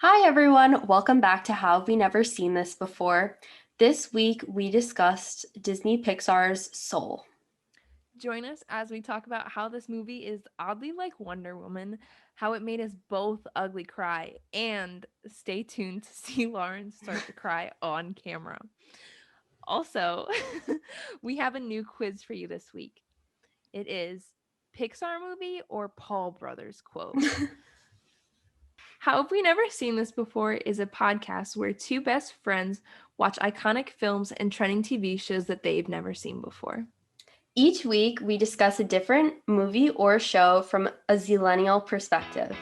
Hi, everyone. Welcome back to How Have We Never Seen This Before? This week, we discussed Disney Pixar's Soul. Join us as we talk about how this movie is oddly like Wonder Woman, how it made us both ugly cry, and stay tuned to see Lauren start to cry on camera. Also, we have a new quiz for you this week. It is Pixar movie or Paul Brothers quote. How Have We Never Seen This Before is a podcast where two best friends watch iconic films and trending TV shows that they've never seen before. Each week, we discuss a different movie or show from a zillennial perspective.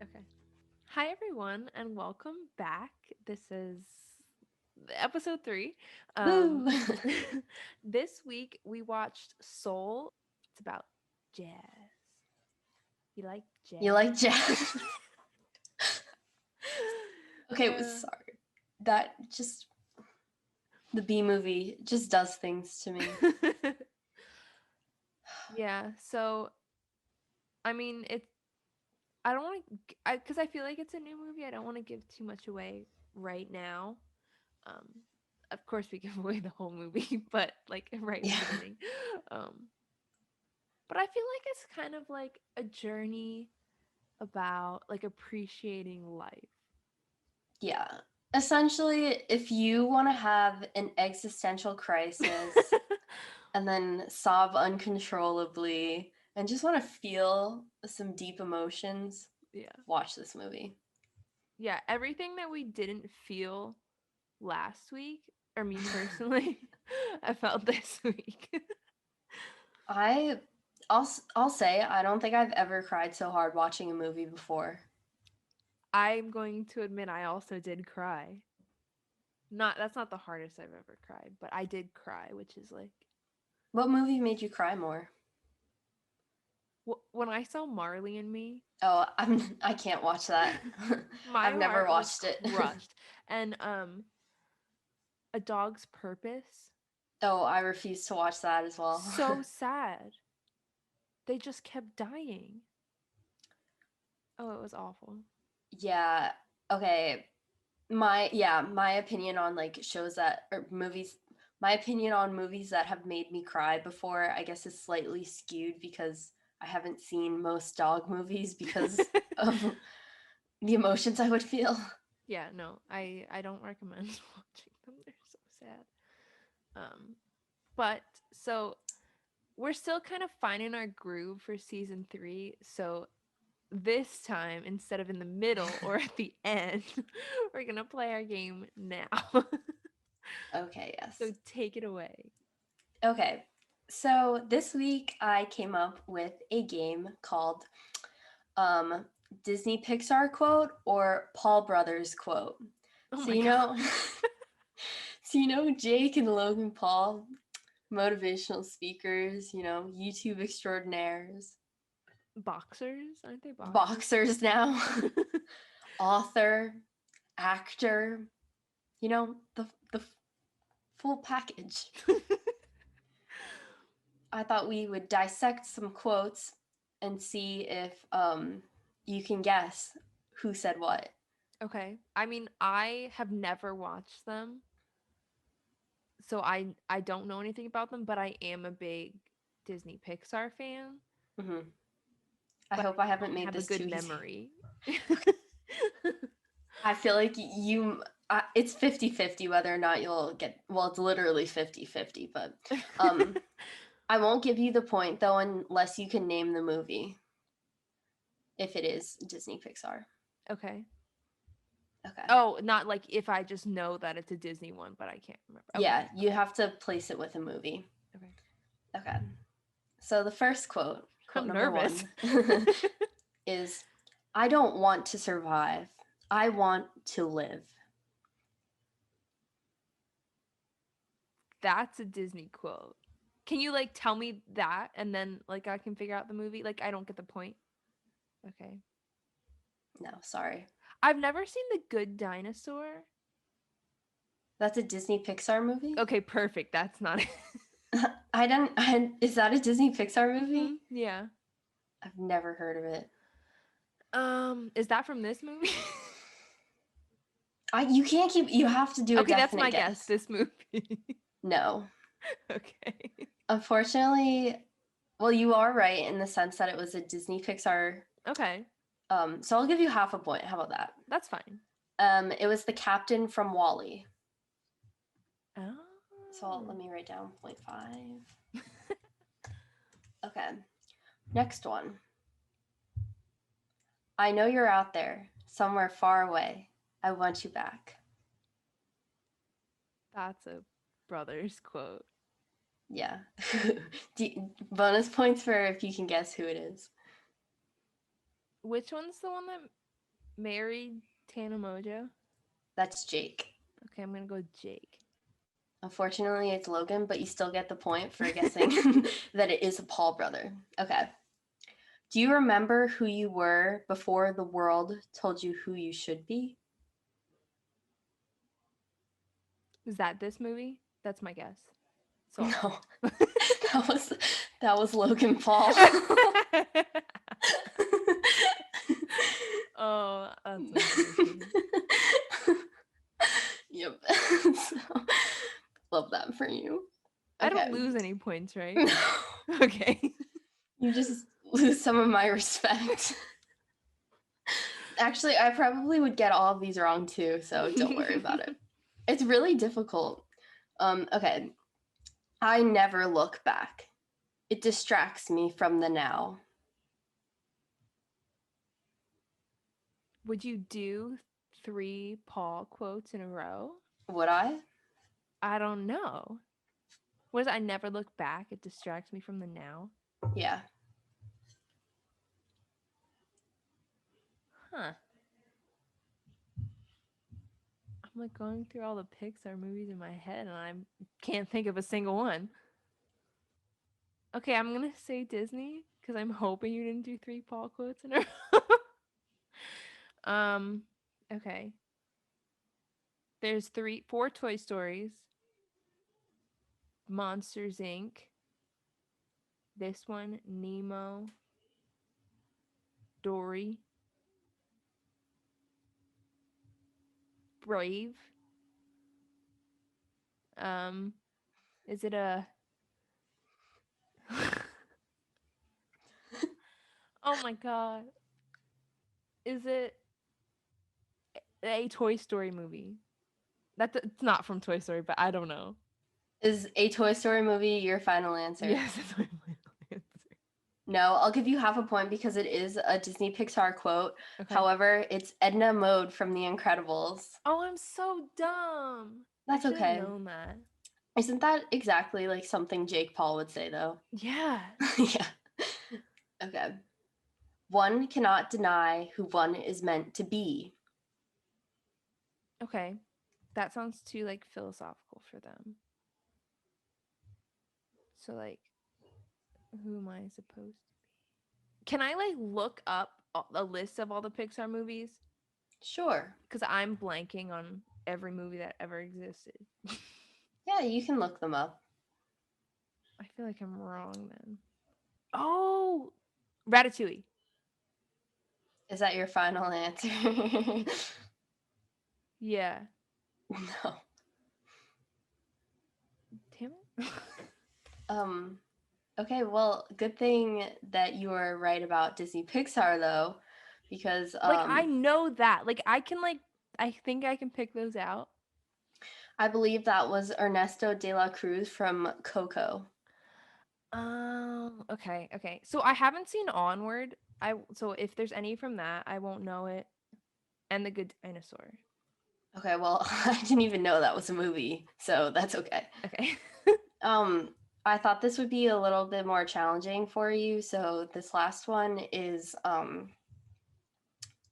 Okay. Hi, everyone, and welcome back. This is episode 3. Woo! This week we watched Soul. It's about jazz. You like jazz? You like jazz? Okay, sorry. That just, the B movie just does things to me. Yeah, so, I mean, I don't want to, because I feel like it's a new movie. I don't want to give too much away right now. Um, of course, we give away the whole movie, but like right in the beginning. But I feel like it's kind of like a journey about like appreciating life. Yeah. Essentially, if you want to have an existential crisis and then sob uncontrollably and just want to feel some deep emotions, Yeah. watch this movie. Yeah, everything that we didn't feel last week, or me personally, I felt this week. I I'll say I don't think I've ever cried so hard watching a movie before. I'm going to admit I also did cry. That's not the hardest I've ever cried, but I did cry, which is like What movie made you cry more? when I saw Marley and Me, Oh, I can't watch that. my I've never heart was watched it. crushed. And A Dog's Purpose, Oh, I refuse to watch that as well. so sad. They just kept dying. Oh, it was awful. Yeah. Okay. My opinion on like shows that or movies my opinion on movies that have made me cry before, I guess, is slightly skewed because I haven't seen most dog movies because of the emotions I would feel. Yeah, no, I don't recommend watching them. They're so sad. Um, but so we're still kind of finding our groove for season 3. So this time, instead of in the middle or at the end, we're gonna play our game now. Okay, So yes. take it away. Okay. So this week I came up with a game called um Disney Pixar quote or Paul Brothers quote. Oh So my god. Jake and Logan Paul, motivational speakers, YouTube extraordinaires, Boxers? Aren't they boxers? boxers now, author, actor, the full package. I thought we would dissect some quotes and see if you can guess who said what. Okay. I mean, I have never watched them, so I don't know anything about them, but I am a big Disney Pixar fan, Mm-hmm. I but hope I I haven't don't made have a this good too easy. memory. I feel like it's 50-50 whether or not you'll get, well, it's literally 50-50, but I won't give you the point though unless you can name the movie, if it is Disney Pixar. Okay. Okay. Oh, not like if I just know that it's a Disney one, but I can't remember. Okay. Yeah, you have to place it with a movie. Okay. Okay. So the first quote I'm number nervous. 1, is, I don't want to survive. I want to live. That's a Disney quote. Can you like tell me that and then like I can figure out the movie? Like I don't get the point. Okay. No, sorry. I've never seen The Good Dinosaur. That's a Disney Pixar movie? Okay, perfect. That's not it. Is that a Disney Pixar movie? Yeah. I've never heard of it. Is that from this movie? You have to do a Okay, that's definite my guess. guess. This movie. No. Okay. Unfortunately, well, you are right in the sense that it was a Disney Pixar. Okay. So I'll give you half a point. How about that? That's fine. It was the captain from Wall-E. Oh. So let me write down 0.5. Okay. Next one. I know you're out there, somewhere far away. I want you back. That's a Brothers quote. Yeah. Bonus points for if you can guess who it is. Which one's the one that married Tana Mojo? That's Jake. Okay, I'm gonna go Jake. Unfortunately, it's Logan, but you still get the point for guessing that it is a Paul brother. Okay. Do you remember who you were before the world told you who you should be? Is that this movie? That's my guess. So No. that was Logan Paul. Oh, that's amazing. Yep. So, love that for you. I don't lose any points, right? No. Okay. You just lose some of my respect. Actually, I probably would get all of these wrong too, so don't worry about it. It's really difficult. Okay. I never look back. It distracts me from the now. Would you do 3 Paul quotes in a row? Would I? I don't know. What is it? I never look back. It distracts me from the now. Yeah. Huh. I'm like going through all the Pixar movies in my head and I can't think of a single one. Okay, I'm going to say Disney because I'm hoping you didn't do 3 Paul quotes in a row. Okay. There's 4 Toy Stories. Monsters Inc. This one, Nemo. Dory. Brave. Is it a Oh my god. Is it a Toy Story movie? It's not from Toy Story, but I don't know. Is a Toy Story movie your final answer? Yes, that's my final answer. No, I'll give you half a point because it is a Disney Pixar quote. Okay. However, it's Edna Mode from The Incredibles. Oh, I'm so dumb. That's I should okay. have known that. Isn't that exactly like something Jake Paul would say, though? Yeah. Yeah. Okay. One cannot deny who one is meant to be. Okay. That sounds too like philosophical for them. So like, who am I supposed to be? Can I like look up a list of all the Pixar movies? Sure. Because I'm blanking on every movie that ever existed. Yeah, you can look them up. I feel like I'm wrong then. Oh, Ratatouille. Is that your final answer? Yeah. No. Damn it. Okay, well, good thing that you were right about Disney Pixar though, because like I know that. Like I can like I think I can pick those out. I believe that was Ernesto de la Cruz from Coco. Okay. So I haven't seen Onward. So if there's any from that, I won't know it. And The Good Dinosaur. Okay, well, I didn't even know that was a movie, so that's okay. Okay. I thought this would be a little bit more challenging for you, so this last one is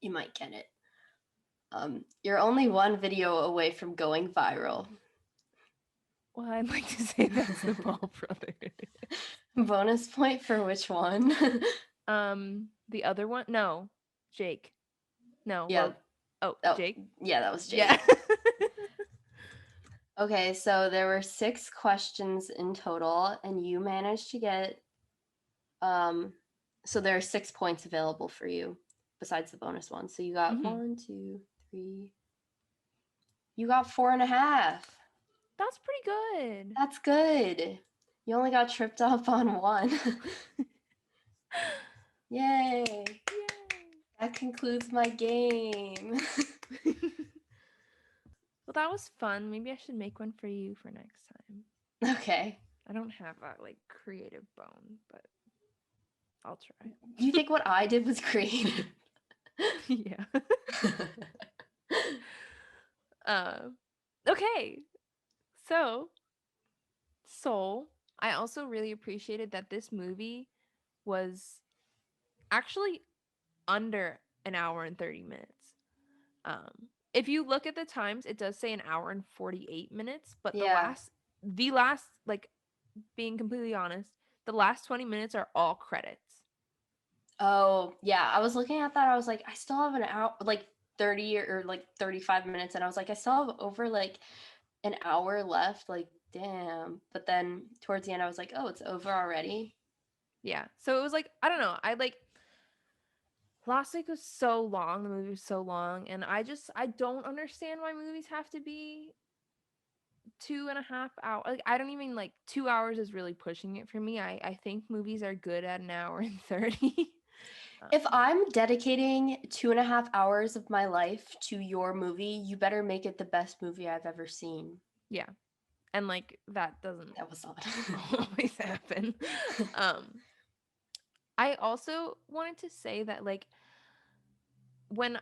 you might get it. You're only one video away from going viral. Well, I'd like to say that's the Paul brother. Bonus point for which one? The other one? No. Jake. No. Yeah. Oh, Oh, Jake? yeah, that was Yeah. Jake. Okay, so there were 6 questions in total, and you managed to get um so there are 6 points available for you besides the bonus one. So you got Mhm. 1, 2, 3. You got 4.5. That's pretty good. That's good. You only got tripped up on one. Yay. Yay. That concludes my game. Well, that was fun. Maybe I should make one for you for next time. Okay. I don't have that like creative bone, but I'll try. Do you think what I did was creative? Yeah. Uh, okay. So, Soul. I also really appreciated that this movie was actually under an hour and 30 minutes. If you look at the times, it does say an hour and 48 minutes, but Yeah. the last, like, being completely honest, the last 20 minutes are all credits. Oh, yeah. I was looking at that. I was like, I still have an hour, like 30 or like 35 minutes. And I was like, I still have over like an hour left. Like, damn. But then towards the end, I was like, oh, it's over already. Yeah. So it was like, I don't know. I like last week was so long, the movie was so long, and I don't understand why movies have to be 2.5 hours. Like I don't even like 2 hours is really pushing it for me. I think movies are good at an hour and 30. If I'm dedicating 2.5 hours of my life to your movie, you better make it the best movie I've ever seen. Yeah. And like that doesn't That was not. always happen. Um I also wanted to say that like when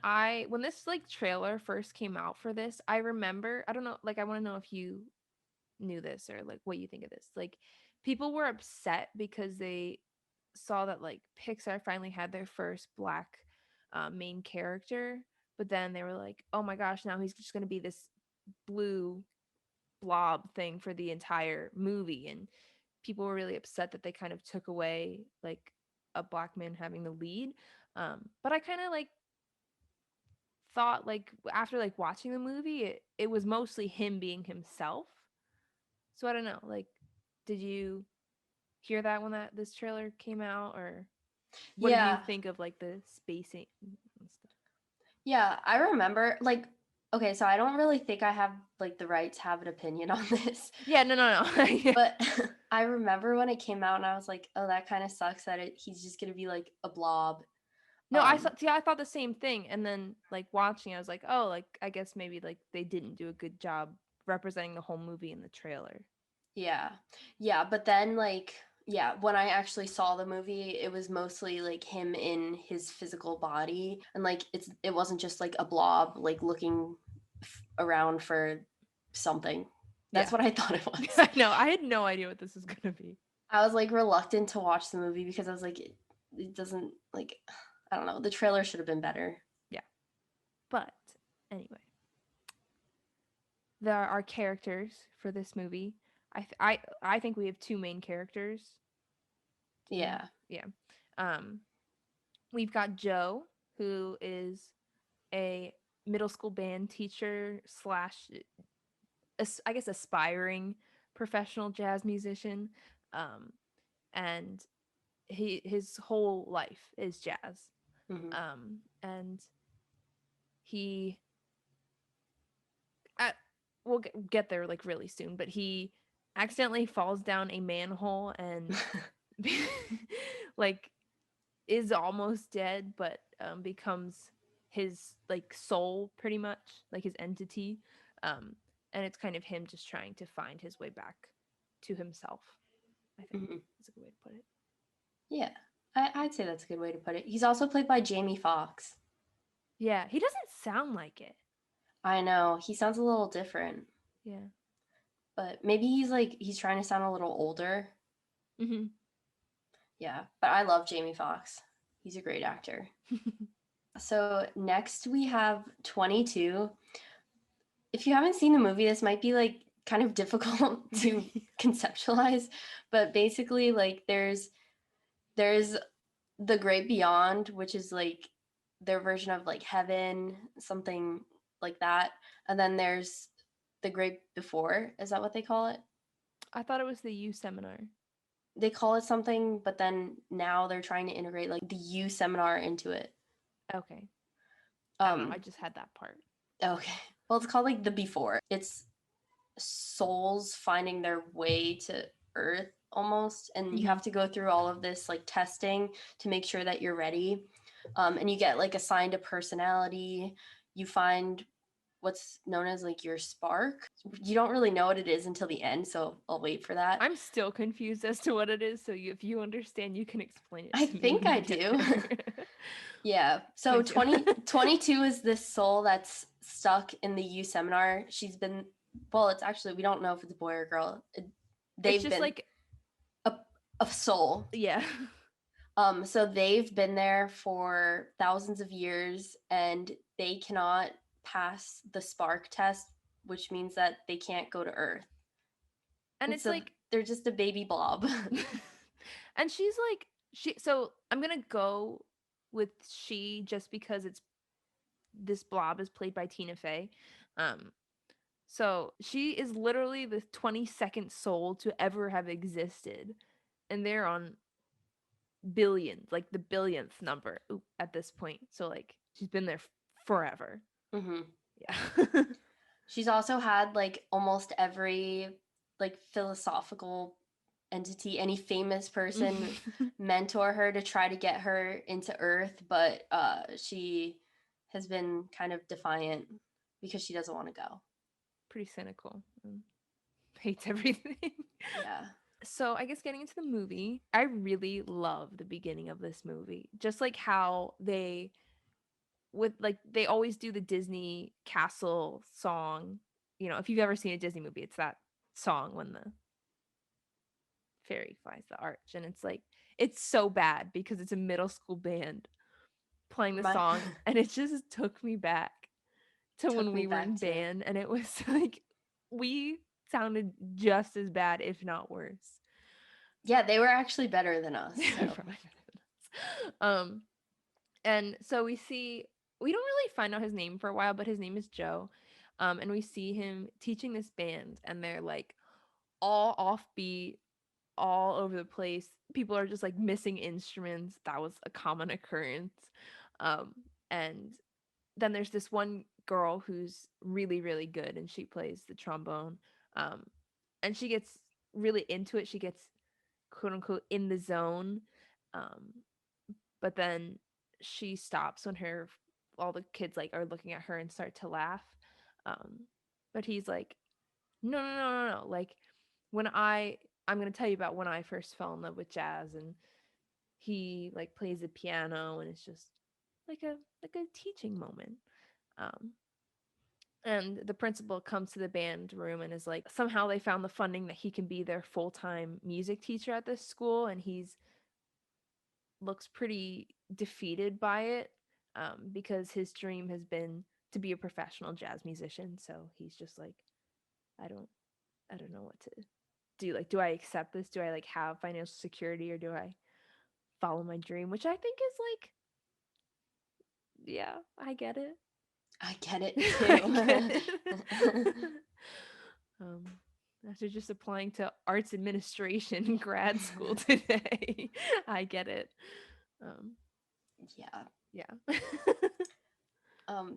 this like trailer first came out for this, I remember, I don't know, like I want to know if you knew this or like what you think of this. Like people were upset because they saw that like Pixar finally had their first black main character, but then they were like, "Oh my gosh, now he's just going to be this blue blob thing for the entire movie." And people were really upset that they kind of took away like a black man having the lead. But I kind of like thought like after like watching the movie, it was mostly him being himself. So I don't know, like did you hear that when that this trailer came out, or what did you Yeah. think of like the spacing and stuff? Yeah, I remember like okay, so I don't really think I have like the right to have an opinion on this, Yeah, no. but I remember when it came out and I was like, "Oh, that kind of sucks that he's just going to be like a blob." No, I thought the same thing, and then like watching, I was like, oh, like I guess maybe like they didn't do a good job representing the whole movie in the trailer. Yeah. Yeah, but then like yeah, when I actually saw the movie, it was mostly like him in his physical body and like it wasn't just like a blob like looking around for something. That's Yeah, what I thought it was. I know. I had no idea what this was gonna be. I was like reluctant to watch the movie because I was like it doesn't like I don't know, the trailer should have been better. Yeah, but anyway, there are characters for this movie. I think we have two main characters. Yeah. Yeah. Um, we've got Joe, who is a middle school band teacher slash I guess aspiring professional jazz musician, um, and his whole life is jazz, Mhm. and he uh, we'll get there like really soon, but he accidentally falls down a manhole and like is almost dead, but becomes his like soul pretty much, like his entity. Um, and it's kind of him just trying to find his way back to himself. I think Mhm. is a good way to put it. Yeah. I'd say that's a good way to put it. He's also played by Jamie Foxx. Yeah, he doesn't sound like it. I know. He sounds a little different, Yeah. but maybe he's trying to sound a little older. Hmm. Yeah, but I love Jamie Foxx. He's a great actor. So next we have 22. If you haven't seen the movie, this might be like kind of difficult to conceptualize, but basically like there's the great beyond, which is like their version of like heaven, something like that. And then there's the great before. Is that what they call it? I thought it was the U seminar. They call it something, but then now they're trying to integrate like the U seminar into it. Okay. I don't know. I Um, just had that part. okay. Well, it's called like the before. It's souls finding their way to Earth almost, and you have to go through all of this like testing to make sure that you're ready. And you get like assigned a personality. You find what's known as like your spark. You don't really know what it is until the end, so I'll wait for that. I'm still confused as to what it is, so if you understand, you can explain it I to me think when I we get do. there. Yeah. So Would you? 22 is this soul that's stuck in the U seminar. She's been, well, it's actually, we don't know if it's a boy or girl. It's They've just been like, a, a soul. yeah. So they've been there for thousands of years and they cannot pass the spark test, which means that they can't go to Earth. And And it's so like, they're just a baby blob. and she's like, so I'm gonna go with she just because it's this blob is played by Tina Fey. Um, so she is literally the 22nd soul to ever have existed. And they're on billions, like the billionth number at this point. So like she's been there forever. Mm-hmm. Yeah. She's also had like almost every like philosophical entity, any famous person mentor her to try to get her into Earth, but she has been kind of defiant because she doesn't want to go. Pretty cynical. Hates everything. Yeah. So I guess getting into the movie, I really love the beginning of this movie. Just like how they with like they always do the Disney castle song. You know, if you've ever seen a Disney movie, it's that song when the fairy flies the arch, and it's like it's so bad because it's a middle school band playing the My song, and it just took me back to took when me we were in back to. band, and it was like we sounded just as bad, if not worse. Yeah, they were actually better than us. They were So probably better than us. And so we don't really find out his name for a while, but his name is Joe. And we see him teaching this band, and they're like all offbeat, all over the place. People are just like missing instruments. That was a common occurrence. Um, and then there's this one girl who's really, really good, and she plays the trombone. Um, and she gets really into it. She gets quote unquote in the zone. Um, but then she stops when her all the kids like are looking at her and start to laugh. Um, but he's like, no, no, no, no, no. Like when I'm gonna tell you about when I first fell in love with jazz, and he like plays the piano, and it's just like a teaching moment. Um, and the principal comes to the band room and is like, somehow they found the funding that he can be their full-time music teacher at this school, and he's looks pretty defeated by it, because his dream has been to be a professional jazz musician. So he's just like, I don't, I don't know what to do. Like, do I accept this? Do I like have financial security, or do I follow my dream? Which I think is like, yeah, I get it. I get it I get too. it. um, After just applying to arts administration in grad school today, I get it. Um, Yeah. yeah.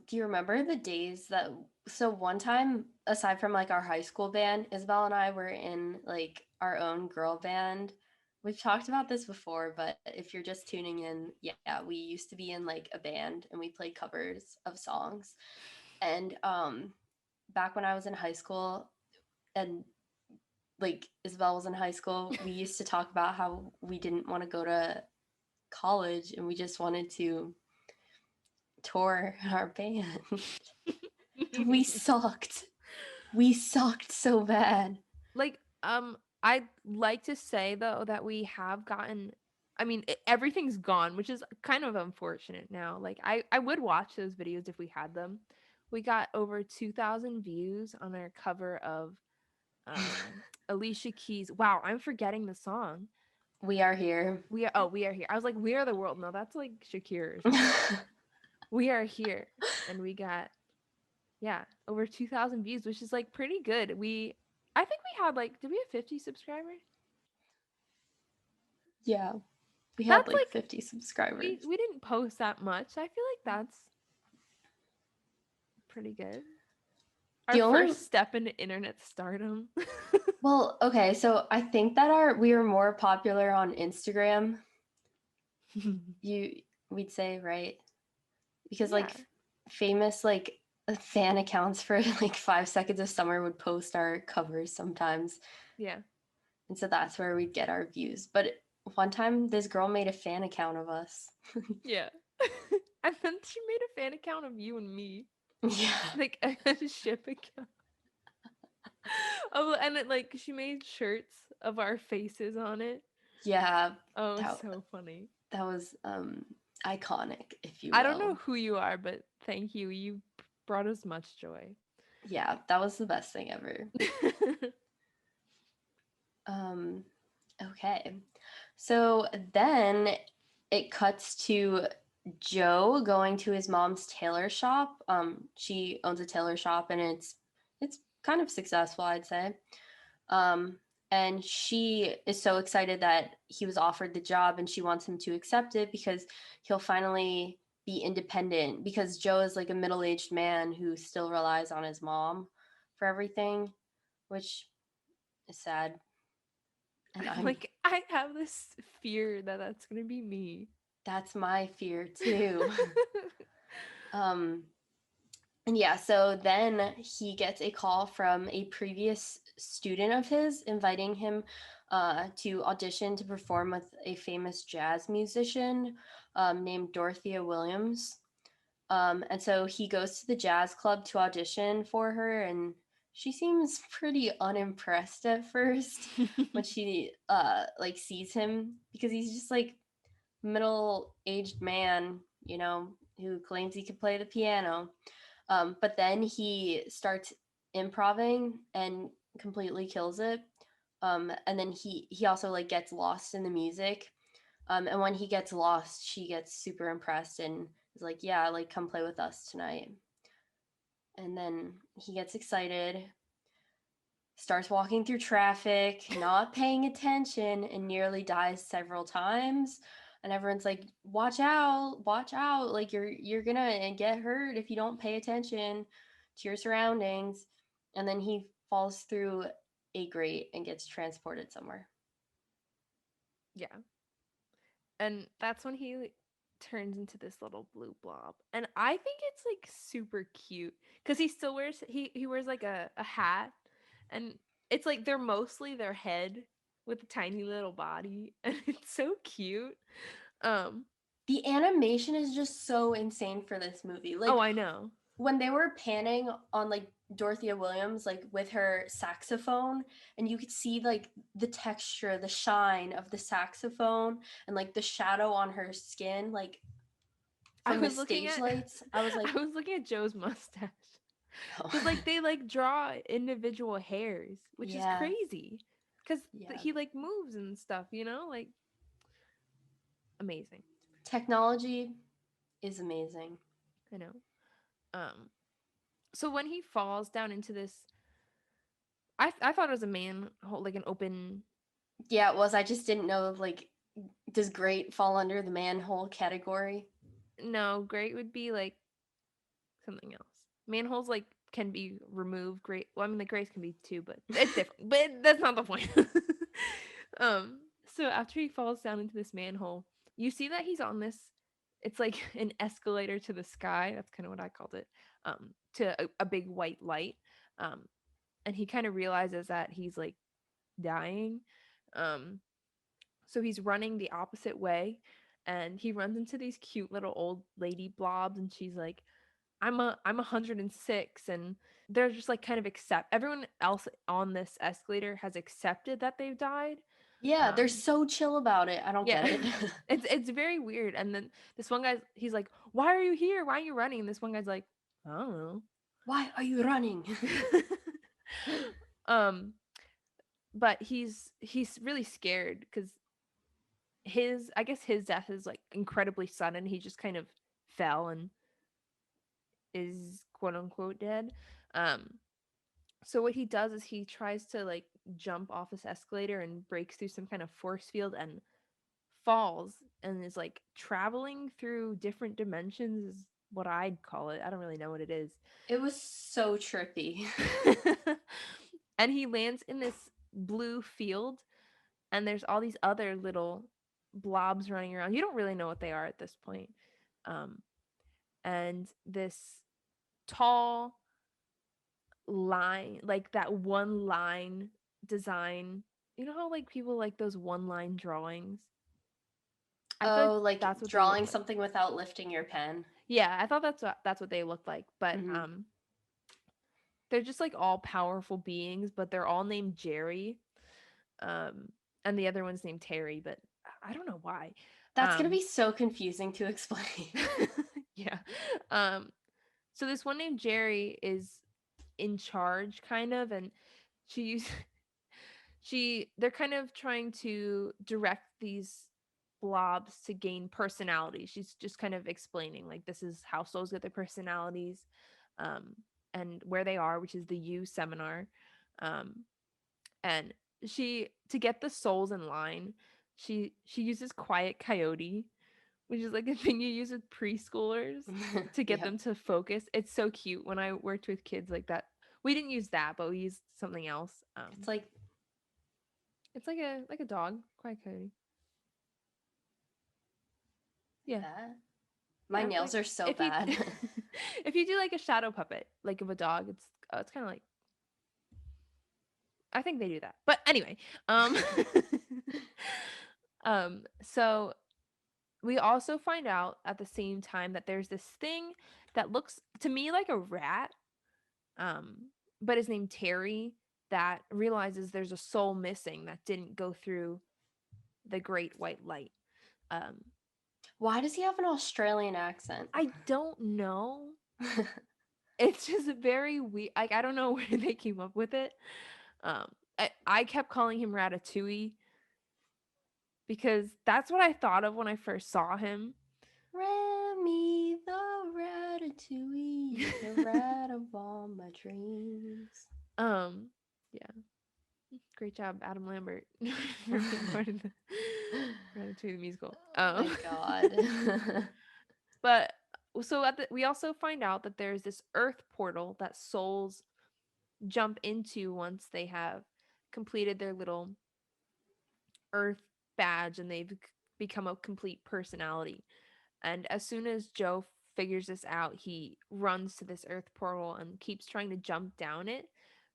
Do you remember the days that, so one time, aside from like our high school band, Isabel and I were in like our own girl band. We've talked about this before, but if you're just tuning in, yeah, we used to be in like a band and we played covers of songs. And back when I was in high school and like Isabel was in high school, we used to talk about how we didn't want to go to college and we just wanted to tour our band. We sucked. We sucked so bad. Like, I'd like to say though that we have gotten, I mean, everything's gone, which is kind of unfortunate now. Like, I would watch those videos if we had them. We got over 2,000 views on our cover of Alicia Keys. Wow, I'm forgetting the song. We are here. We are here. I was like, We Are the World. No, that's like Shakira or something. We are here, and we got, yeah, over 2,000 views, which is like pretty good. I think we had like, did we have 50 subscribers? Yeah, we had That's like like, 50 subscribers. we didn't post that much. I feel like that's pretty good. Our The only first step into internet stardom. Well, okay, so I think that we were more popular on Instagram. You we'd say, right? Because like Yeah, famous like fan accounts for like 5 seconds of summer would post our covers sometimes. yeah, And so that's where we'd get our views. But one time this girl made a fan account of us. yeah. And then she made a fan account of you and me, Yeah. like a ship account. Oh, and it like she made shirts of our faces on it. Yeah. Oh, That so funny. that was iconic, if you I don't know will. who you are, but thank you. You brought us much joy. Yeah, that was the best thing ever. Um okay. So then it cuts to Joe going to his mom's tailor shop. She owns a tailor shop and it's kind of successful, I'd say. Um, and she is so excited that he was offered the job and she wants him to accept it because he'll finally be independent because Joe is like a middle-aged man who still relies on his mom for everything, which is sad. And I'm I'm like, I have this fear that that's gonna be me. that's my fear too. Um and yeah, so then he gets a call from a previous student of his inviting him to audition to perform with a famous jazz musician named Dorothea Williams. And so he goes to the jazz club to audition for her, and she seems pretty unimpressed at first when she like sees him because he's just like middle-aged man, who claims he can play the piano. But then he starts improving and completely kills it. And then he also like gets lost in the music. And when he gets lost, she gets super impressed and is like, "Yeah, like come play with us tonight." And then he gets excited, starts walking through traffic, not paying attention, and nearly dies several times. And everyone's like, watch out, like you're gonna get hurt if you don't pay attention to your surroundings." And then he falls through a grate and gets transported somewhere. Yeah. And that's when he turns into this little blue blob. And I think it's like super cute because he still wears he wears like a hat, and it's like they're mostly their head with a tiny little body, and it's so cute. Um The animation is just so insane for this movie. oh, Like I know. when they were panning on like Dorothea Williams, like with her saxophone, and you could see like the texture, the shine of the saxophone, and like the shadow on her skin, like I from the was looking stage at lights. I was I like, was looking at Joe's mustache. oh. Cuz like they like draw individual hairs, which is Yeah, crazy cuz yeah. he like moves and stuff, like amazing. Technology is amazing. I know. Um so when he falls down into this, I thought it was a manhole, like an open. Yeah, it was. I just didn't know, like, does great fall under the manhole category? No, great would be like something else. Manholes like can be removed. Great. Well, I mean the grays can be too, but it's different. But that's not the point. um. So after he falls down into this manhole, you see that he's on this. It's like an escalator to the sky. That's kind of what I called it. To a big white light. Um, and he kind of realizes that he's like dying. Um, so he's running the opposite way, and he runs into these cute little old lady blobs, and she's like, I'm 106, and they're just like kind of accept everyone else on this escalator has accepted that they've died. Yeah, they're Um so chill about it. I don't yeah. get it. It's very weird. And then this one guy's he's like, "Why are you here? Why are you running?" And this one guy's like, "I don't know." Why are you running? um but he's really scared because his I guess his death is like incredibly sudden. He just kind of fell and is quote unquote dead. Um, so what he does is he tries to like jump off this escalator and breaks through some kind of force field and falls and is like traveling through different dimensions is what I'd call it. I don't really know what it is. It was so trippy. And he lands in this blue field and there's all these other little blobs running around. You don't really know what they are at this point. Um, and this tall line, like that one line design. You know how like people like those one line drawings? I feel like Oh, like that's what they look drawing like. something without lifting your pen. Yeah, I thought that's what they look like. But Hmm. they're just like all powerful beings, but they're all named Jerry. Um, and the other one's named Terry, but I don't know why. That's gonna Um, be so confusing to explain. yeah. Um, so this one named Jerry is in charge, kind of, and she they're kind of trying to direct these blobs to gain personality. She's just kind of explaining like this is how souls get their personalities, um, and where they are, which is the U seminar. Um, and she to get the souls in line, she uses quiet coyote, which is like a thing you use with preschoolers to get Yep. them to focus. It's so cute. When I worked with kids like that, we didn't use that, but we used something else. It's like It's like a dog, quiet coyote. Yeah, that. My yeah. It's nails like are so if you bad. if you do like a shadow puppet, like of a dog, it's kind of like I think they do that. But anyway, um, so we also find out at the same time that there's this thing that looks to me like a rat, um, but is named Terry that realizes there's a soul missing that didn't go through the great white light. Um, Why does he have an Australian accent? I don't know. It's just very weird. Like I don't know where they came up with it. Um, I kept calling him Ratatouille because that's what I thought of when I first saw him. Remy the Ratatouille, the rat of all my dreams. um, yeah, great job, Adam Lambert, for being part of the Ratatouille the musical. Oh my god. But so we also find out that there's this Earth portal that souls jump into once they have completed their little Earth badge and they've become a complete personality. And as soon as Joe figures this out, he runs to this Earth portal and keeps trying to jump down it,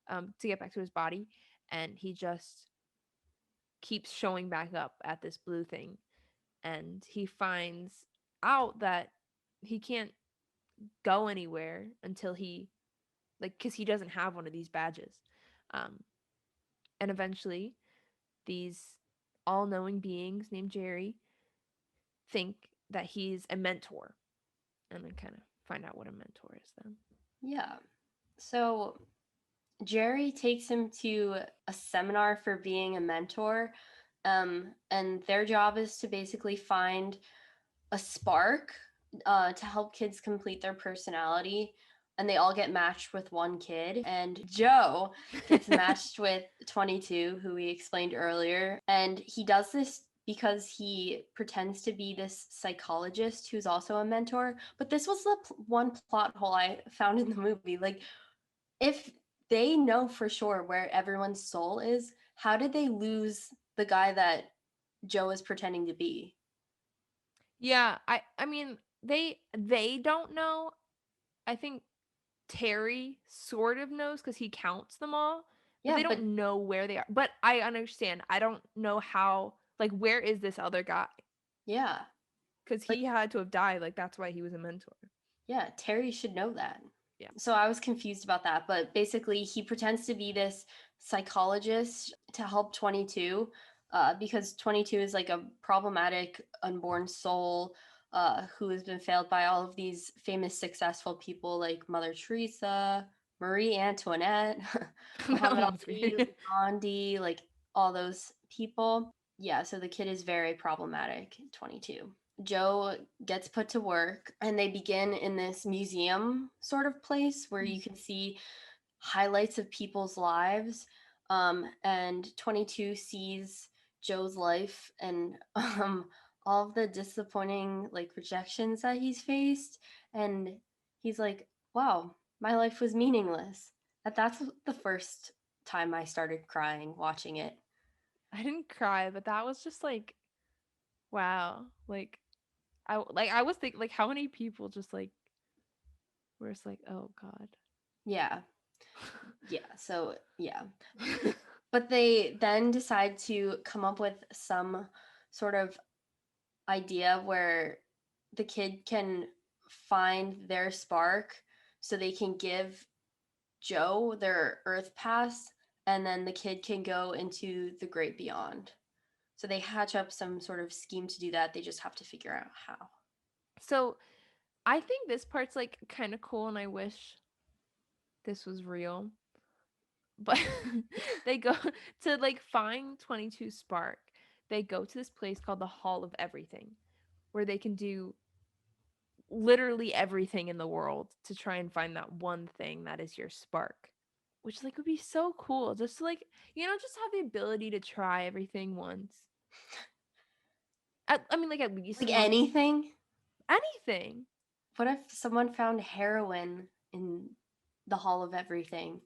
to get back to his body. And he just keeps showing back up at this blue thing. And he finds out that he can't go anywhere until he, like, because he doesn't have one of these badges. Um, and eventually, these all knowing beings named Jerry think that he's a mentor and then kind of find out what a mentor is then. Yeah. So Jerry takes him to a seminar for being a mentor. And their job is to basically find a spark to help kids complete their personality. And they all get matched with one kid. And Joe gets matched with 22, who we explained earlier. And he does this because he pretends to be this psychologist who's also a mentor. But this was the one plot hole I found in the movie. Like, if they know for sure where everyone's soul is, how did they lose the guy that Joe is pretending to be? Yeah, I mean they don't know. I think Terry sort of knows because he counts them all, but Yeah, they but don't know where they are. But I understand. I don't know how. Like, where is this other guy? yeah, Because like he had to have died. Like, that's why he was a mentor. yeah, Terry should know that. Yeah. So I was confused about that, but basically he pretends to be this psychologist to help 22, because 22 is like a problematic unborn soul who has been failed by all of these famous successful people like Mother Teresa, Marie Antoinette, That Muhammad one was Ali, weird. Gandhi, like all those people. Yeah, so the kid is very problematic, 22. Joe gets put to work, and they begin in this museum sort of place where you can see highlights of people's lives. And 22 sees Joe's life and all of the disappointing like rejections that he's faced, and he's like, "Wow, my life was meaningless." That's the first time I started crying watching it. I didn't cry, but that was just like, wow. I was thinking like how many people just like were just like, oh God. Yeah, yeah. So yeah, but they then decide to come up with some sort of idea where the kid can find their spark so they can give Joe their Earth pass, and then the kid can go into the great beyond. So they hatch up some sort of scheme to do that. They just have to figure out how. So I think this part's like kind of cool and I wish this was real. But they go to like find 22 Spark. They go to this place called the Hall of Everything where they can do literally everything in the world to try and find that one thing that is your spark. Which like would be so cool just to like, just have the ability to try everything once. I mean like at least Like once. anything? Anything. What if someone found heroin in the Hall of Everything?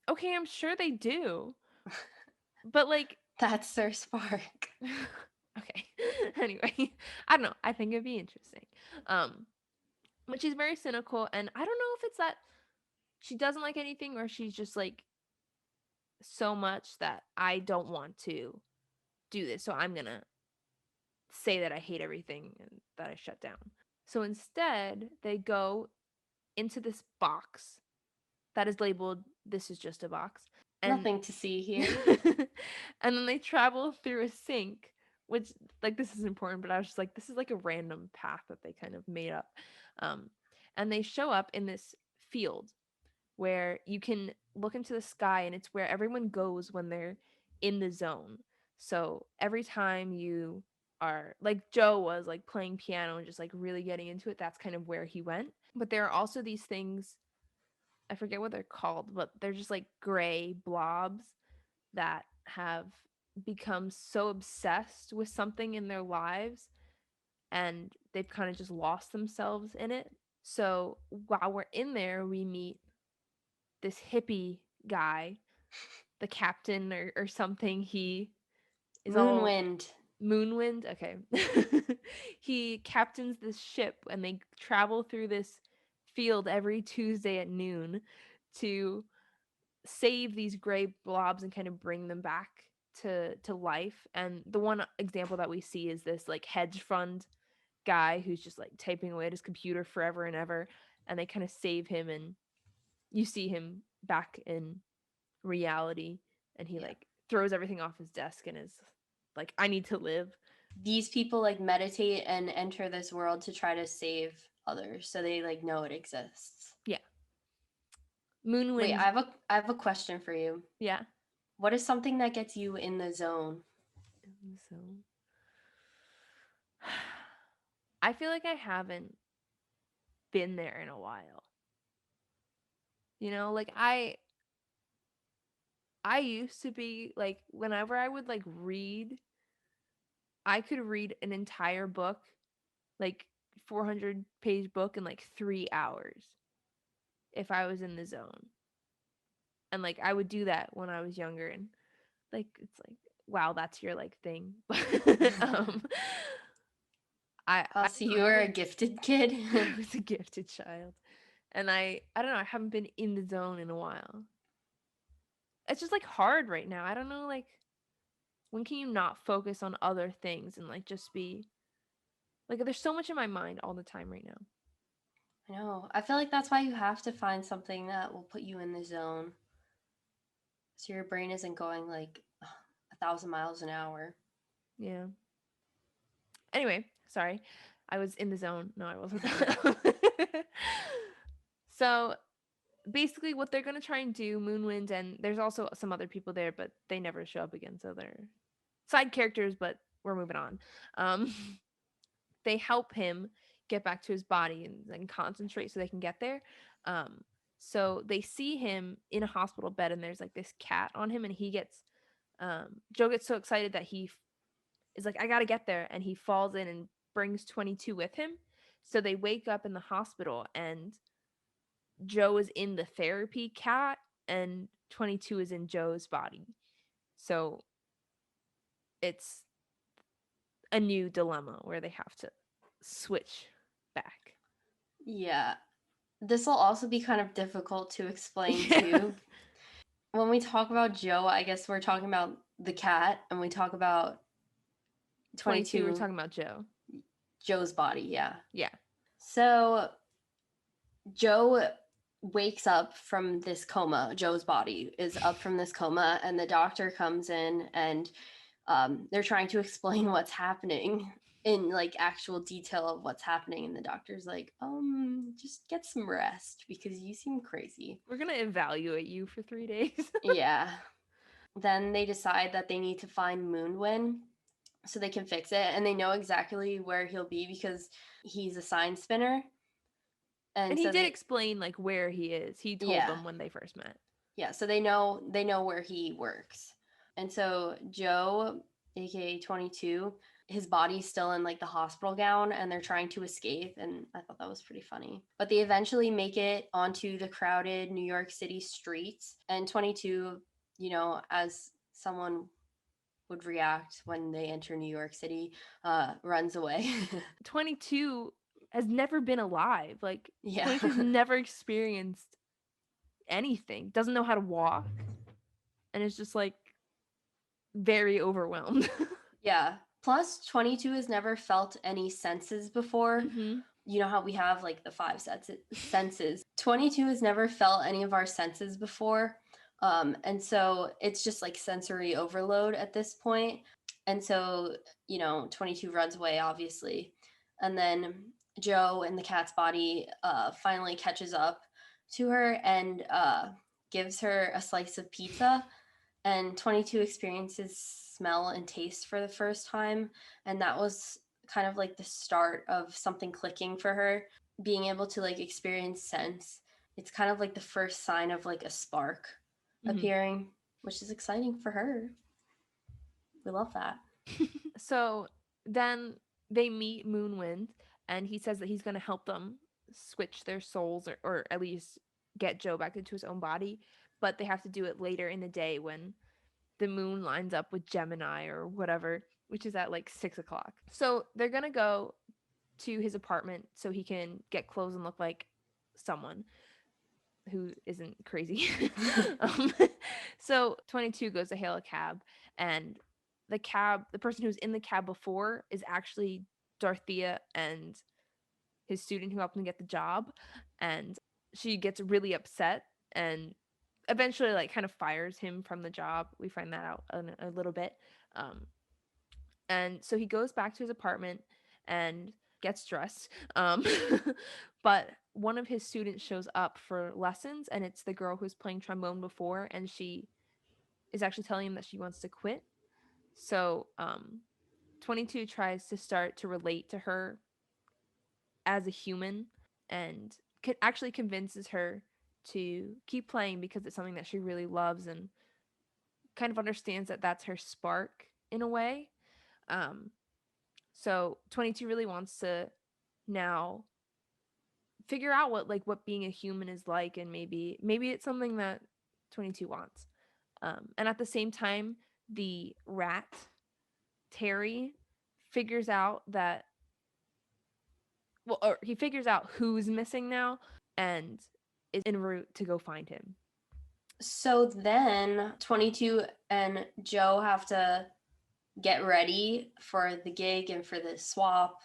Okay, I'm sure they do. But like That's their spark. okay. Anyway, I don't know. I think it'd be interesting. Um, but she's very cynical, and I don't know if it's that she doesn't like anything or she's just like so much that I don't want to do this. So I'm gonna say that I hate everything and that I shut down. So instead, they go into this box that is labeled "This is just a box," and Nothing to see here. and then they travel through a sink, which like this is important, but I was just like, this is like a random path that they kind of made up. Um, and they show up in this field where you can look into the sky, and it's where everyone goes when they're in the zone. So every time you are like Joe was like playing piano and just like really getting into it, that's kind of where he went. But there are also these things, I forget what they're called, but they're just like gray blobs that have become so obsessed with something in their lives and they've kind of just lost themselves in it. So while we're in there, we meet this hippie guy, the captain or something. He is all Moonwind. Moonwind. Okay. He captains this ship and they travel through this field every Tuesday at noon to save these gray blobs and kind of bring them back to life. And the one example that we see is this like hedge fund guy who's just like typing away at his computer forever and ever, and they kind of save him and you see him back in reality and he Yeah. like throws everything off his desk and is like, I need to live. These people like meditate and enter this world to try to save others, so they like know it exists. Yeah. Wait, Moonwind's I have a question for you. yeah. What is something that gets you in the zone? So I feel like I haven't been there in a while. Like I used to be like whenever I would like read, I could read an entire book, like 400-page book in like 3 hours if I was in the zone. And like I would do that when I was younger and like it's like wow, that's your like thing. um Oh, I so don't know, you were a gifted kid? I was a gifted child. And I don't know, I haven't been in the zone in a while. It's just like hard right now. I don't know like when can you not focus on other things and like just be like there's so much in my mind all the time right now. I know. I feel like that's why you have to find something that will put you in the zone, so your brain isn't going like 1,000 miles an hour. Yeah. Anyway, sorry. I was in the zone. No, I wasn't. So basically what they're gonna try and do, Moonwind, and there's also some other people there, but they never show up again, so they're side characters, but we're moving on. Um they help him get back to his body and concentrate so they can get there. Um, so they see him in a hospital bed, and there's like this cat on him, and Joe gets so excited that is like, I gotta get there, and he falls in and brings 22 with him. So they wake up in the hospital, and Joe is in the therapy cat, and 22 is in Joe's body. So it's a new dilemma where they have to switch back. Yeah. This will also be kind of difficult to explain Yeah. too. When we talk about Joe, I guess we're talking about the cat, and we talk about 22, we're 22, talking about Joe. Joe's body. Yeah. Yeah. So Joe wakes up from this coma. Joe's body is up from this coma, and the doctor comes in, and they're trying to explain what's happening in like actual detail of what's happening. And the doctor's like, just get some rest because you seem crazy. We're going to evaluate you for 3 days. Yeah. Then they decide that they need to find Moonwind so they can fix it. And they know exactly where he'll be because he's a sign spinner. And he so did explain like where he is. He told them when they first met. Yeah, so they know where he works. And so Joe, aka 22, his body's still in like the hospital gown, and they're trying to escape, and I thought that was pretty funny. But they eventually make it onto the crowded New York City streets, and 22, as someone would react when they enter New York City, runs away. 22 has never been alive. Like, Yeah. 22's never experienced anything, doesn't know how to walk, and is just like very overwhelmed. Yeah. Plus, 22 has never felt any senses before. Mm-hmm. You know how we have like the five senses. 22 has never felt any of our senses before. And so it's just like sensory overload at this point. And so, 22 runs away, obviously. And then Joe in the cat's body finally catches up to her and gives her a slice of pizza. And 22 experiences smell and taste for the first time. And that was kind of like the start of something clicking for her, being able to like experience sense. It's kind of like the first sign of like a spark appearing, which is exciting for her. We love that. So then they meet Moonwind, and he says that he's going to help them switch their souls, or at least get Joe back into his own body. But they have to do it later in the day when the moon lines up with Gemini or whatever, which is at like 6:00. So they're going to go to his apartment so he can get clothes and look like someone who isn't crazy. So 22 goes to hail a cab, and the person who's in the cab before is actually Dorothea and his student who helped him get the job. And she gets really upset and eventually like kind of fires him from the job. We find that out in a little bit. And so he goes back to his apartment and gets dressed. But one of his students shows up for lessons, and it's the girl who's playing trombone before, and she is actually telling him that she wants to quit. So 22 tries to start to relate to her as a human, and actually convinces her to keep playing because it's something that she really loves, and kind of understands that that's her spark in a way. So 22 really wants to now figure out what being a human is like, and maybe it's something that 22 wants. And at the same time, the rat Terry figures out that or he figures out who's missing now and is en route to go find him. So then 22 and Joe have to get ready for the gig and for the swap,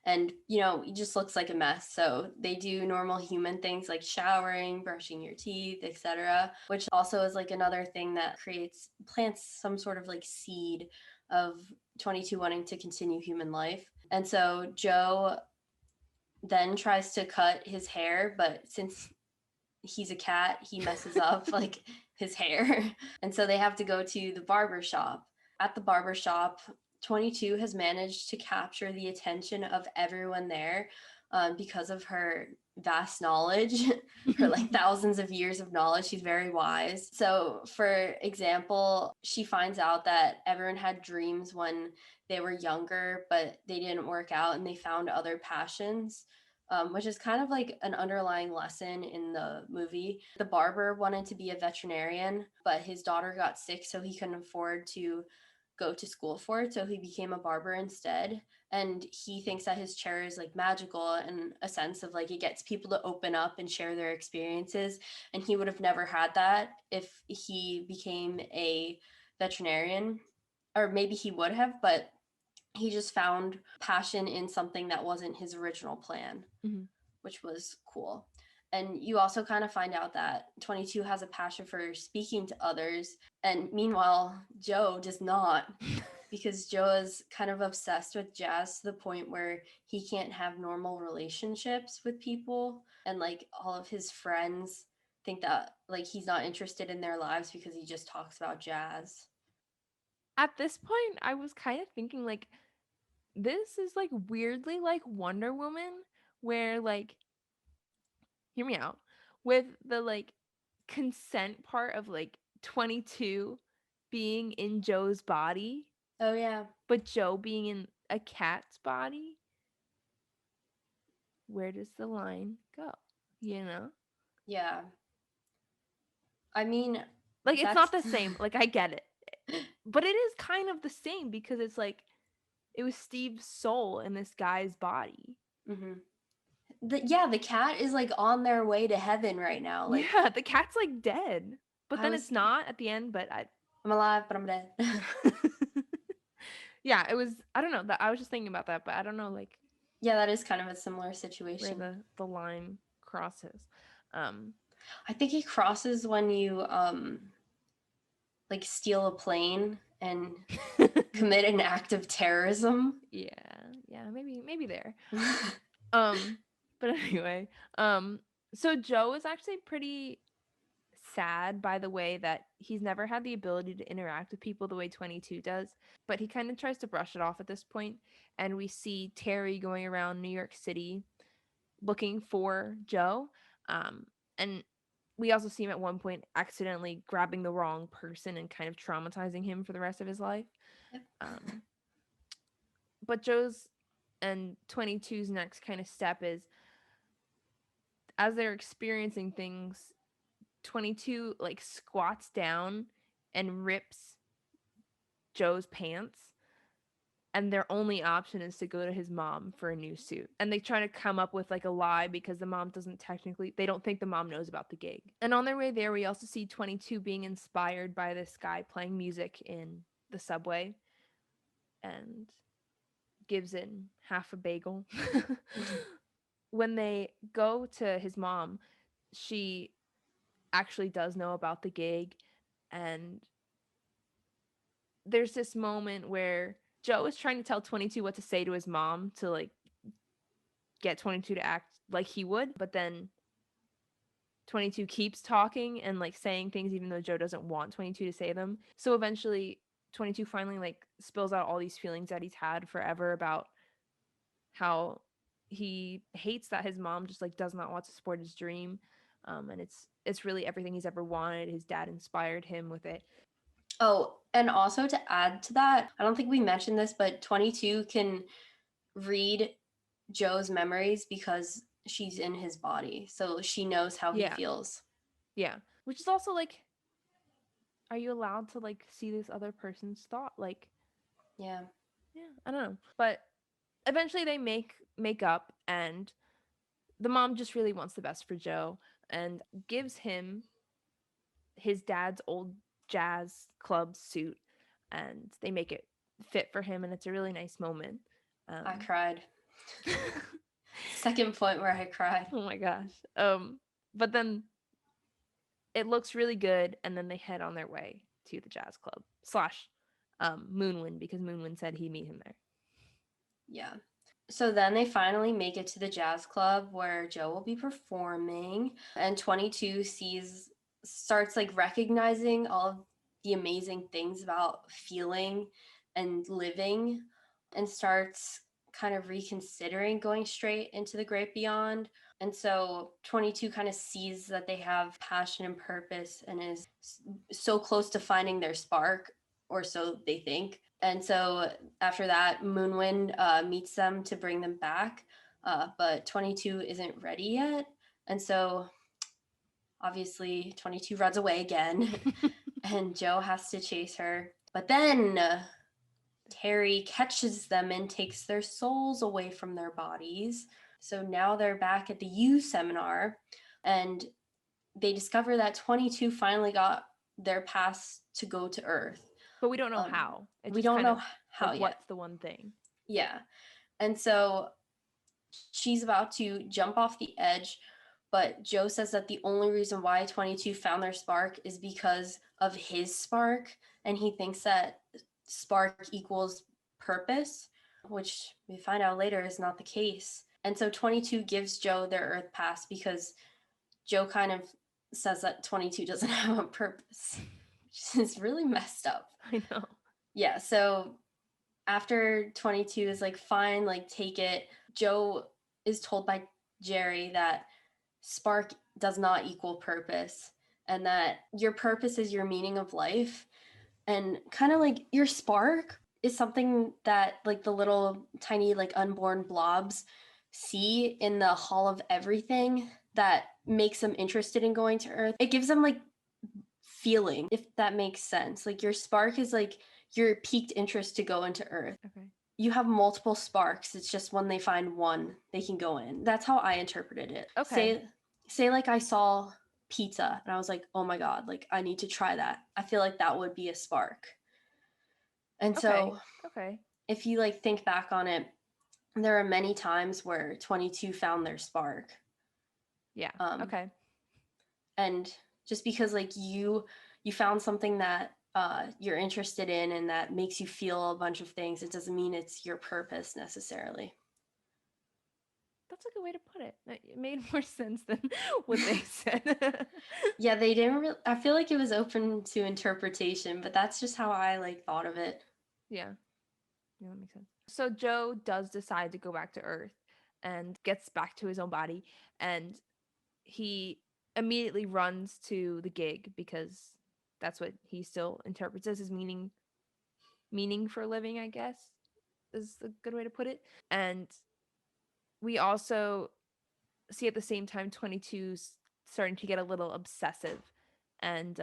and it just looks like a mess. So they do normal human things like showering, brushing your teeth, etc., which also is like another thing that plants some sort of like seed of 22 wanting to continue human life. And so Joe then tries to cut his hair, but since he's a cat, he messes up like his hair. And so they have to go to the barber shop. At the barber shop, 22 has managed to capture the attention of everyone there because of her vast knowledge, her like thousands of years of knowledge. She's very wise. So, for example, she finds out that everyone had dreams when they were younger, but they didn't work out and they found other passions. Which is kind of like an underlying lesson in the movie. The barber wanted to be a veterinarian, but his daughter got sick, so he couldn't afford to go to school for it, so he became a barber instead. And he thinks that his chair is like magical in a sense of like it gets people to open up and share their experiences, and he would have never had that if he became a veterinarian, or maybe he would have, but he just found passion in something that wasn't his original plan, Mhm. which was cool. And you also kind of find out that 22 has a passion for speaking to others. And meanwhile, Joe does not, because Joe is kind of obsessed with jazz to the point where he can't have normal relationships with people. And like all of his friends think that like he's not interested in their lives because he just talks about jazz. At this point, I was kind of thinking like this is like weirdly like Wonder Woman, where like, hear me out, with the like consent part of like 22 being in Joe's body, Oh, yeah. but Joe being in a cat's body. Where does the line go? You know? Yeah. I mean, Like it's that's. not the same. Like I get it. But it is kind of the same because it's like it was Steve's soul in this guy's body. Mhm. The cat is like on their way to heaven right now. Like, Yeah, the cat's like dead. But I then was, it's not at the end, but I I'm alive, but I'm dead. yeah, it was I don't know, that I was just thinking about that, but I don't know like Yeah, that is kind of a similar where situation. the line crosses. Um I think it crosses when you like steal a plane and commit an act of terrorism. yeah, maybe there. Um but anyway, so Joe is actually pretty sad by the way that he's never had the ability to interact with people the way 22 does, but he kind of tries to brush it off at this point, and we see Terry going around New York City looking for Joe. And we also see him at one point accidentally grabbing the wrong person and kind of traumatizing him for the rest of his life. Yep. Um, but Joe's and 22's next kind of step is as they're experiencing things, 22 like squats down and rips Joe's pants, and their only option is to go to his mom for a new suit. And they try to come up with like a lie because the mom doesn't technically, they don't think the mom knows about the gig. And on their way there, we also see 22 being inspired by this guy playing music in the subway and gives in half a bagel. When they go to his mom, she actually does know about the gig, and there's this moment where Joe is trying to tell 22 what to say to his mom to like get 22 to act like he would, but then 22 keeps talking and like saying things even though Joe doesn't want 22 to say them. So eventually 22 finally like spills out all these feelings that he's had forever about how he hates that his mom just like does not want to support his dream. And it's really everything he's ever wanted. His dad inspired him with it. Oh, and also to add to that, I don't think we mentioned this, but 22 can read Joe's memories because she's in his body. So she knows how he Yeah. feels. Yeah. Which is also like, are you allowed to like see this other person's thought? Like, Yeah. yeah, I don't know. But eventually they make up, and the mom just really wants the best for Joe and gives him his dad's old jazz club suit, and they make it fit for him, and it's a really nice moment. I Um cried. Second point where I cried. oh my gosh. But then it looks really good, and then they head on their way to the jazz club slash Moonwind, because Moonwind said he'd meet him there. Yeah. So then they finally make it to the jazz club where Joe will be performing, and 22 starts like recognizing all of the amazing things about feeling and living, and starts kind of reconsidering going straight into the great beyond. And so 22 kind of sees that they have passion and purpose and is so close to finding their spark, or so they think. And so after that, Moonwind meets them to bring them back, but 22 isn't ready yet. And so obviously 22 runs away again, and Joe has to chase her. But then Terry catches them and takes their souls away from their bodies. So now they're back at the U seminar, and they discover that 22 finally got their pass to go to Earth. But we don't know how. It's We just don't kind know of how like, yet. what's the one thing? Yeah. And so she's about to jump off the edge, but Joe says that the only reason why 22 found their spark is because of his spark, and he thinks that spark equals purpose, which we find out later is not the case. And so 22 gives Joe their Earth pass because Joe kind of says that 22 doesn't have a purpose, which is really messed up. I know. Yeah, so after 22 is like, fine, like, take it, Joe is told by Jerry that spark does not equal purpose, and that your purpose is your meaning of life. And kind of like your spark is something that like the little tiny like unborn blobs see in the hall of everything that makes them interested in going to Earth. It gives them like feeling, if that makes sense. Like your spark is like your piqued interest to go into Earth. Okay. You have multiple sparks. It's just when they find one, they can go in. That's how I interpreted it. Okay. Say like I saw pizza and I was like, oh my God, like I need to try that. I feel like that would be a spark. And so Okay. if you like think back on it, there are many times where 22 found their spark. Yeah. Okay. And just because like you found something that you're interested in and that makes you feel a bunch of things, it doesn't mean it's your purpose necessarily. That's a good way to put it. It made more sense than what they said. Yeah, they didn't really, I feel like it was open to interpretation, but that's just how I like thought of it. Yeah. Yeah, that makes sense. So Joe does decide to go back to Earth and gets back to his own body, and he immediately runs to the gig because that's what he still interprets as his meaning for living, I guess, is a good way to put it. And we also see at the same time 22's starting to get a little obsessive, and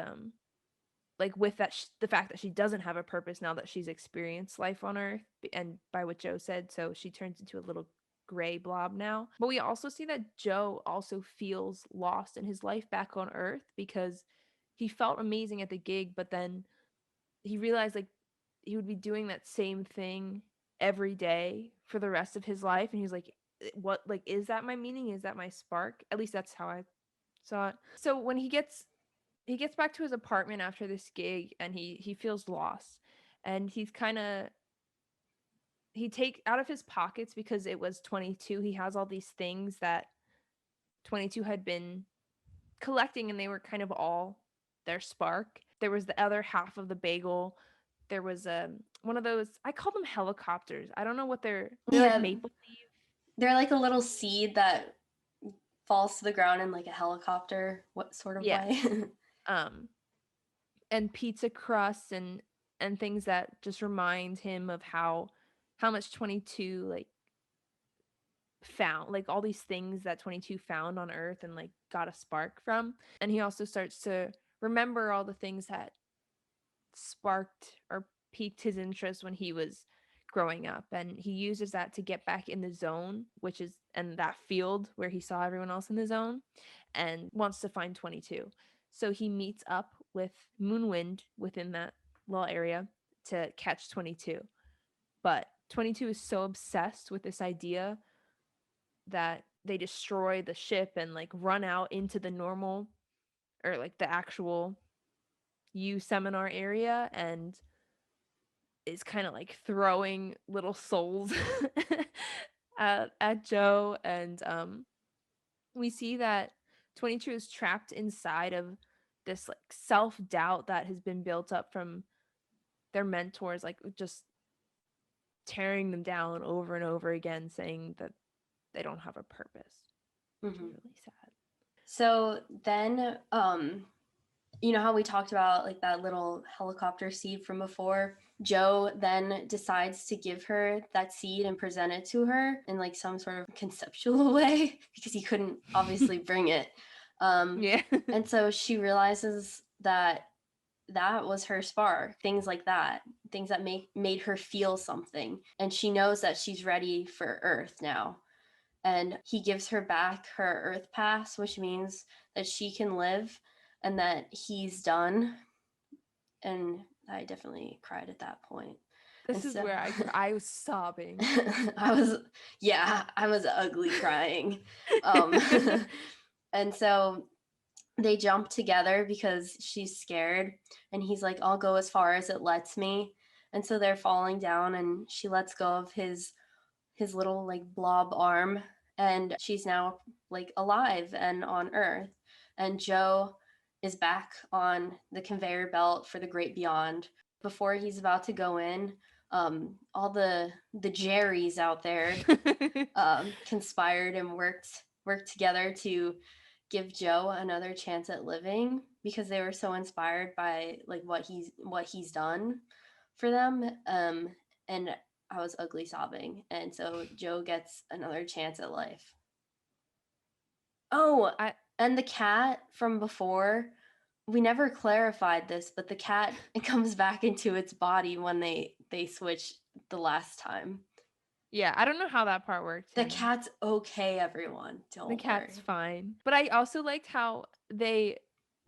like with that the fact that she doesn't have a purpose now that she's experienced life on Earth, and by what Joe said, so she turns into a little gray blob now. But we also see that Joe also feels lost in his life back on Earth because he felt amazing at the gig, but then he realized like he would be doing that same thing every day for the rest of his life, and he's like, what, like, is that my meaning? Is that my spark? At least that's how I saw it. So when he gets back to his apartment after this gig, and he feels lost, and he's kind of, he take out of his pockets, because it was 22, he has all these things that 22 had been collecting, and they were kind of all their spark. There was the other half of the bagel. There was one of those, I call them helicopters. I don't know what they're like Yeah, maple leaf. they're like a little seed that falls to the ground in like a helicopter, what sort of Yes. way. And pizza crusts and things that just remind him of how much 22 like found, like all these things that 22 found on Earth and like got a spark from. And he also starts to remember all the things that sparked or piqued his interest when he was growing up, and he uses that to get back in the zone, which is, and that field where he saw everyone else in the zone, and wants to find 22. So he meets up with Moonwind within that little area to catch 22. But 22 is so obsessed with this idea that they destroy the ship and like run out into the normal, or like the actual U seminar area, and is kind of like throwing little souls at Joe. And we see that 22 is trapped inside of this like self-doubt that has been built up from their mentors, like just tearing them down over and over again, saying that they don't have a purpose, which is really sad. So then, you know how we talked about like that little helicopter seed from before? Joe then decides to give her that seed and present it to her in like some sort of conceptual way because he couldn't obviously bring it. Yeah. And so she realizes that that was her spark, things like that, things that made her feel something. And she knows that she's ready for Earth now. And he gives her back her Earth pass, which means that she can live and that he's done. And I definitely cried at that point. This is where I was sobbing. I was ugly crying. And so they jump together because she's scared, and he's like, I'll go as far as it lets me. And so they're falling down, and she lets go of his little like blob arm, and she's now like alive and on Earth. And Joe is back on the conveyor belt for the great beyond. Before he's about to go in, all the Jerrys out there conspired and worked together to give Joe another chance at living because they were so inspired by like what he's done for them. And I was ugly sobbing, and so Joe gets another chance at life. Oh, and the cat from before, we never clarified this, but the cat it comes back into its body when they switch the last time. Yeah, I don't know how that part worked. The cat's okay, everyone. Don't worry. The cat's fine. But I also liked how they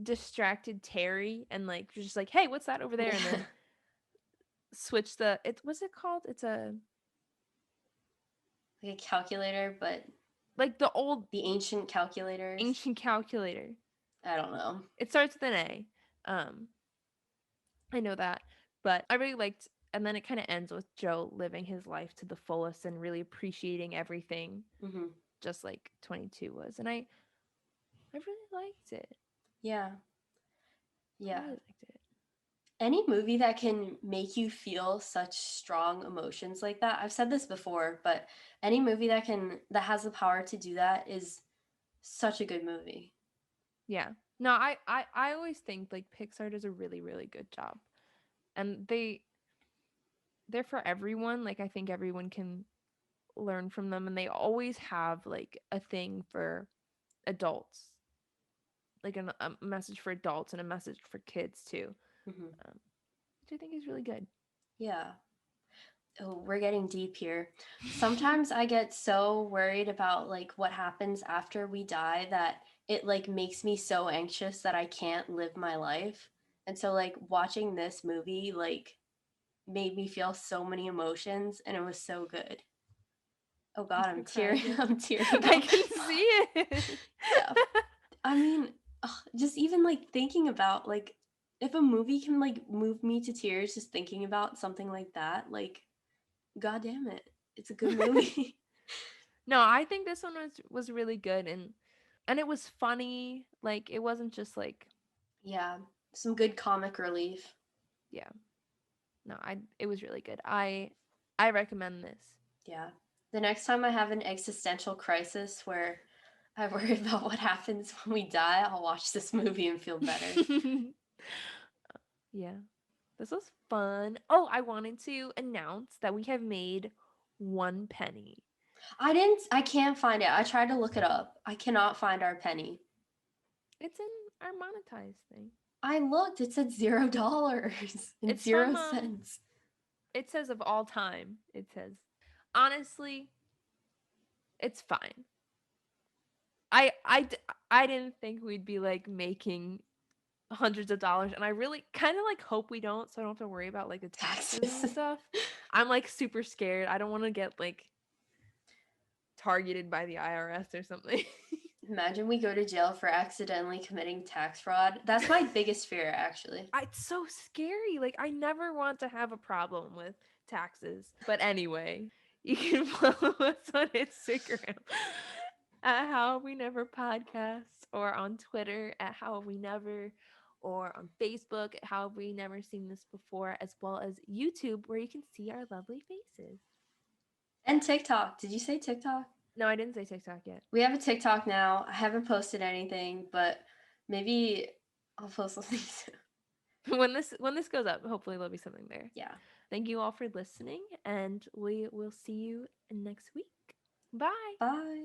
distracted Terry and like just like, hey, what's that over there? And then switch what's it called? It's a like a calculator, but like the ancient calculators. Ancient calculator. I don't know. It starts with an A. I know that, but I really liked, and then it kind of ends with Joe living his life to the fullest and really appreciating everything, just like 22 was, and I really liked it. Yeah. I really liked it. Any movie that can make you feel such strong emotions like that, I've said this before, but any movie that has the power to do that is such a good movie. Yeah. No, I always think like Pixar does a really, really good job. And they're for everyone. Like I think everyone can learn from them, and they always have like a thing for adults. Like a message for adults and a message for kids too. Which I think is really good. Yeah. Oh, we're getting deep here. Sometimes I get so worried about like what happens after we die that it like makes me so anxious that I can't live my life. And so like watching this movie like made me feel so many emotions, and it was so good. Oh God, I'm tearing. I'm tearing. I can see it. Yeah. I mean, just even like thinking about like if a movie can like move me to tears just thinking about something like that, like God damn it, it's a good movie. No, I think this one was really good, and it was funny. Like it wasn't just like some good comic relief. Yeah. No, it was really good. I recommend this. Yeah. The next time I have an existential crisis where I worry about what happens when we die, I'll watch this movie and feel better. Yeah. This was fun. Oh, I wanted to announce that we have made 1 penny. I can't find it. I tried to look it up. I cannot find our penny. It's in our monetized thing. I looked. It said $0 and 0 cents. It says of all time. It says, honestly, it's fine. I didn't think we'd be like making hundreds of dollars, and I really kind of like hope we don't, so I don't have to worry about like the taxes and stuff. I'm like super scared. I don't want to get like targeted by the IRS or something. Imagine we go to jail for accidentally committing tax fraud. That's my biggest fear, actually. It's so scary. Like I never want to have a problem with taxes. But anyway, you can follow us on Instagram at How We Never Podcast, or on Twitter at How We Never, or on Facebook, How Have We Never Seen This Before, as well as YouTube, where you can see our lovely faces. And TikTok. Did you say TikTok? No, I didn't say TikTok yet. We have a TikTok now. I haven't posted anything, but maybe I'll post something soon. When this goes up, hopefully there'll be something there. Yeah. Thank you all for listening, and we will see you next week. Bye. Bye.